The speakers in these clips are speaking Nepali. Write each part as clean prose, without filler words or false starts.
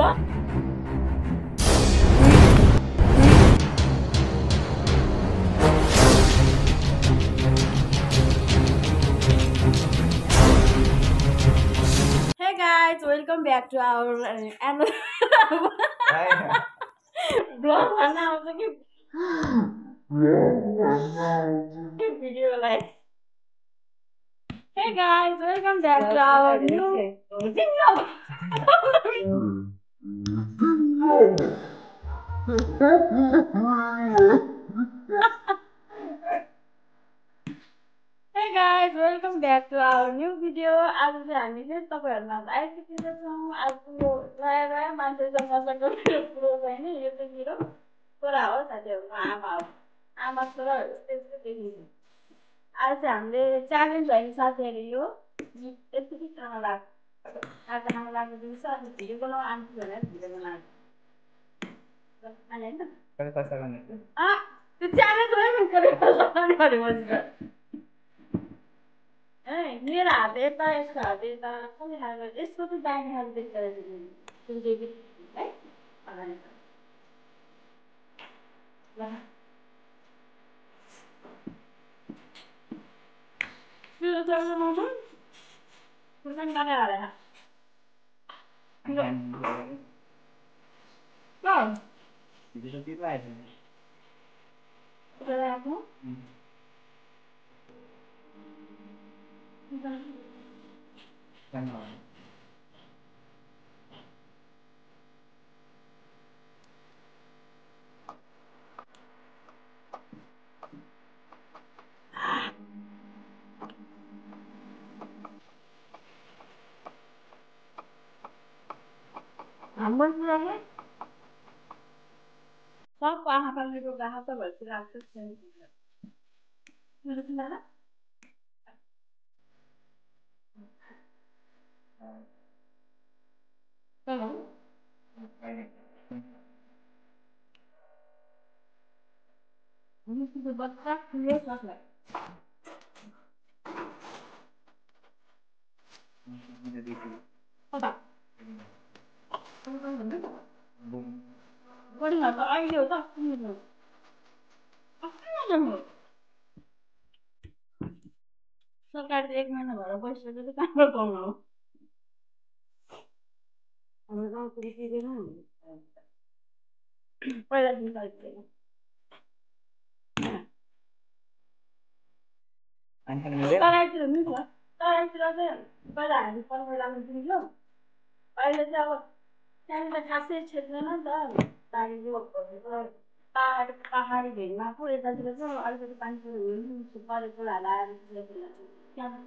Hey guys, welcome back to our another vlog. And I was like, video like, hey guys, welcome back to our new video. Hey guys, welcome back to our new video. आज चाहिँ हामीले तपाईहरुमा आइपुगेका छौं। आजको नयाँ नयाँ मान्छेसँग कुरो छैन। यो चाहिँ मेरो छोरा हो, साथीहरुको आमा हो। आमा छोरा त्यस्तै देखिन्छ। आज चाहिँ हामीले च्यालेन्ज गर्ने साथीहरु यो यति खाना लाग्छ। आज खाना लाग्छ दिउँसो आज भिडियो बनाउ आन्टी भनेर भिडियो बनाएको। हैन कहिले पैसा गर्ने त्यो च्यालेन्ज भयो नि कहिले पैसा गर्ने भनेपछि ए मेरो हात यता यसको हात यता कसले खाएको यसको चाहिँ दाहिने हात देख्छ जुन चाहिँ है अगाडि ल त्यो चाहिँ म कुन गाने हाले ल भिडियो चाहिँ लाएको छ लाएको हाम्रो चाहिँ सबको आँखा पानीको गाहा त भइसकेको लाग्छ मेरो चाहिँ the butterfly clear chocolate. Hold on. What is that? I do that. सरकारले 1 महिना भएर पैसा चाहिँ कहाँबाट पाउनु हो हाम्रो गाउँको दिँदैन पहिला दिन्छ तराईतिर मिल्छ तराईतिर चाहिँ पहिला हामी पन्ध्रलामा दिन्थ्यौँ अहिले चाहिँ अब त्यहाँनिर खासै क्षेत्रमा नि त पाहाडी भेगमा पो यतातिर चाहिँ अलिकति पानी परेकोहरू आएर त्यहाँ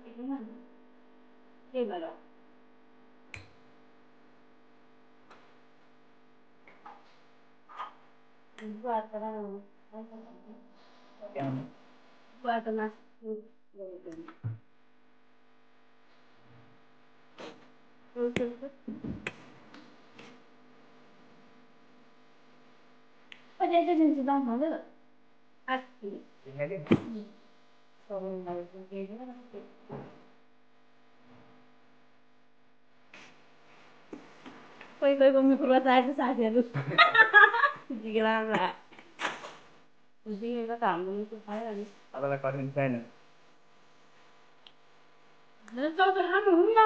त्यही भएर गुवाको मासु Pwede ito din si Don Manuel. At कोही कोहीको मिक्रो चाहिन्छ साथीहरू जिग्रा जिगेको त हाम्रो मिक्रो खायो नि तपाईँलाई कठिन छैन चौधरी खानु हुन्न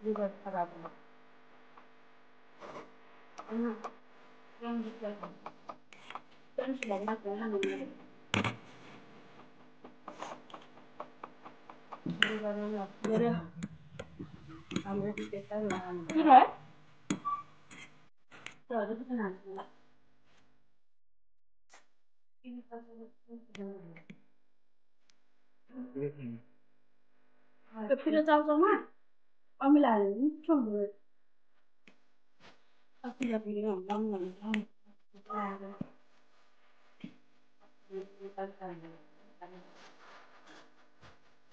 जिगर खराब भयो हाम्रो त्यता किन है त्यो चाहिँ नाच्नु त्यो पिरो चाउचाउमा अमिला हाल्यो भने मिठो हुन्छ अस्तिलाई पिरो हुन्छ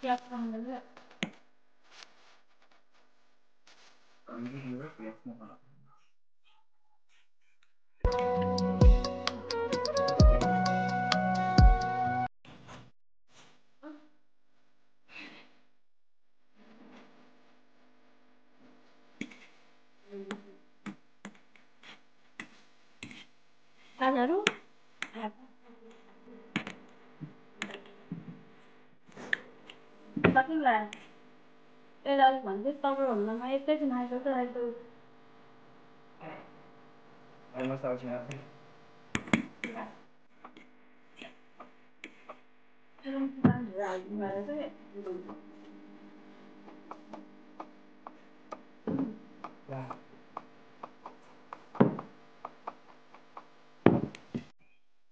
प्याज खाँदैन कतिलाई यसलाई भन्दै तपाईँ भन्दामा एकैछिन आइपुग्छ आइपुग्छ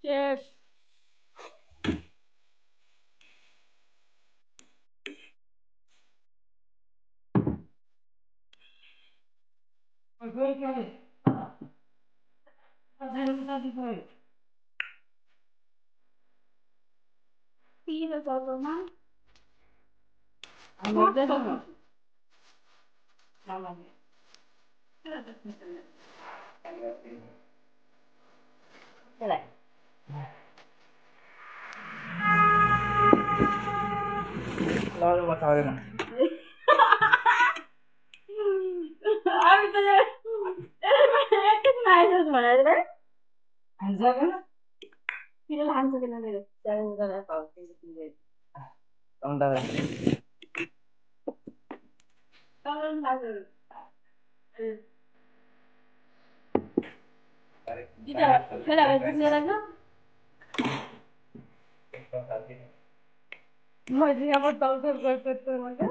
Cheers. Pino todo mal. Amor de todo. Mamá. Lại. Lo luôn mà thôi mà. Abi tanya. Cái này thôi mà đấy đấy. Anh ra cái. Pino làm cho cái này được. Jangan jangan tahu sih. Tong dah. Tong dah. Tidak, tidak ada lagi. Masih apa tahu betul macam?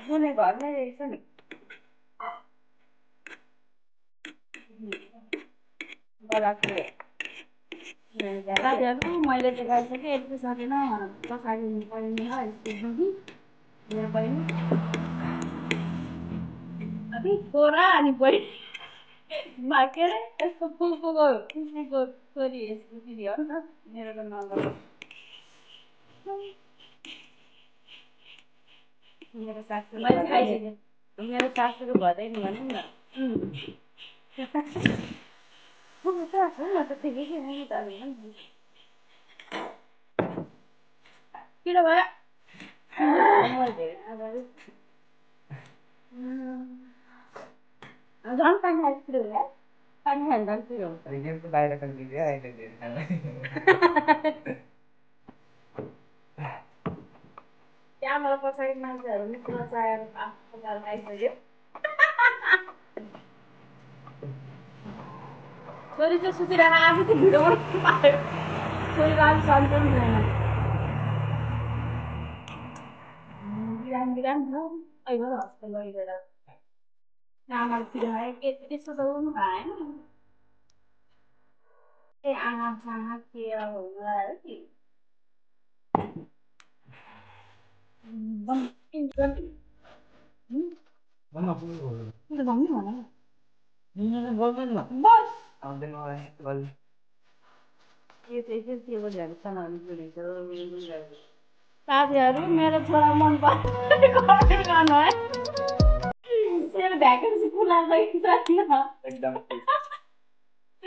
Boleh banget ni sini. Balaknya. Saya tu malah cakap saya itu sahaja na, pas hari ni paling ni hari ini, dia paling. Abi korang ni paling. Makan es fufu sorry es video na, मेरा तो नाम है. मेरा सास को बताई नहीं मालूम ना. वो तो ठीक है नहीं बता रही हूँ. Kira ba? Jangan tanya dulu ya. Tanya handal dulu. Ini tu bayar kan dia ada dia. Ya malah pas saya ngajar, ini kalau saya kenal kayak saja. Sorry saya sudah aku tu video mana. Sorry kalau santai mana. Bilang ayo lah, kalau itu dah. Nama sudah itu sebelum kan. Anak sangat kira lagi. Bang, ini kan. Bang apa itu? Itu bang ni mana? Ini bang mana? Bang. Ada orang bal. ये वो जानता ना मुझे चलो मुझे जाए साथीहरु मेरो छोरा मन पर्छ गाना है सेल भ्याकेन्सी फुल लाग्छ एकदम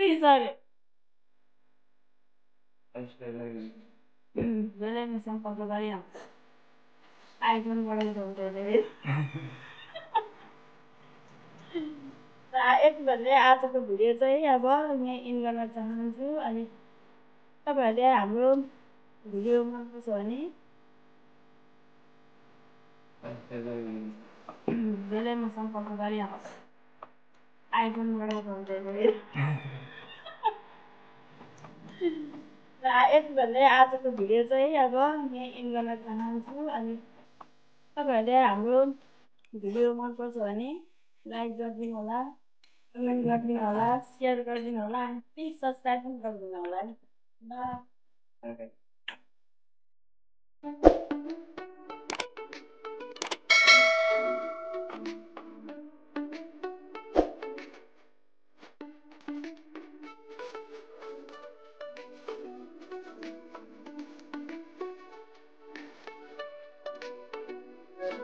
सरी बेले में संपर्क गरियो आइफोन बनाउँदै हुँदैन एक भन्ने आजको भिडियो चाहिँ अब यहाँ इन गर्न चाहन्छु अनि तपाईहरुले हाम्रो भिडियो मन पर्छ भने बेलैमा सम्पर्क गरिहाल्नुहोस् आइफोन बनाउँदै हुँदैन एक भन्ने आजको भिडियो चाहिँ अब यहाँ इन गर्न चाहन्छु अनि तपाईहरुले हाम्रो भिडियो मन पर्छ भने लाइक गरिदिनु होला कमेन्ट गरिदिनु होला शेयर गरिदिनु होला अनि प्लिज सब्स्क्राइब पनि गरिदिनु होला बाइ